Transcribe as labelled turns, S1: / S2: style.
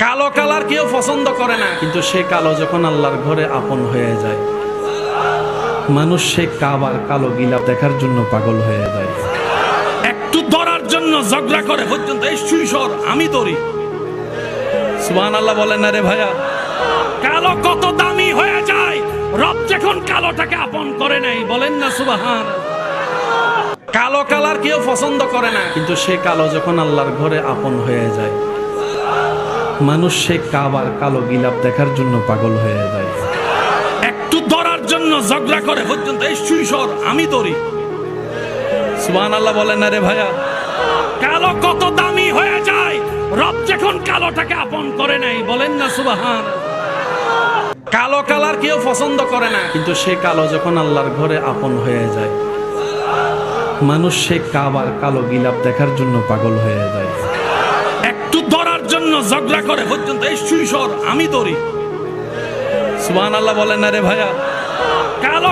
S1: কালো কালার কেউ পছন্দ করে না, কিন্তু সেই কালো যখন আল্লাহর ঘরে আপন হয়ে যায়, মানুষ সেই কাবার কালো গিলাফ দেখার জন্য পাগল হয়ে যায়। একটু ধরার জন্য ঝগড়া করে পর্যন্ত এই সুইসর আমি ধরি। সুবহানাল্লাহ বলেন না রে ভাইয়া? কালো কত দামি হয়ে যায় রব যখন কালোটাকে আপন করে নেয়, বলেন না সুবহান। কালো কালার কেউ পছন্দ করে না, কিন্তু সেই কালো যখন আল্লাহর ঘরে আপন হয়ে যায়, মানুষ সেই কাবার কালো গিলাফ দেখার জন্য পাগল হয়ে যায়। একটু ধরার জন্য ঝগড়া করে পর্যন্ত এই সুইসর আমি ধরি। সুবহানাল্লাহ বলেন না রে ভাইয়া? কালো কত দামি হয়ে যায় রব যখন কালোটাকে আপন করে নেয়, বলেন না সুবহান। কালো কালার কেউ পছন্দ করে না, কিন্তু সেই কালো যখন আল্লাহর ঘরে আপন হয়ে যায়, মানুষ সেই কাবার কালো গিলাফ দেখার জন্য পাগল হয়ে যায়। একটু ধরার জন্য ঝগড়া করে পর্যন্ত এই সুইসর আমি ধরি। সুবহানাল্লাহ বলেন না রে ভাইয়া? কালো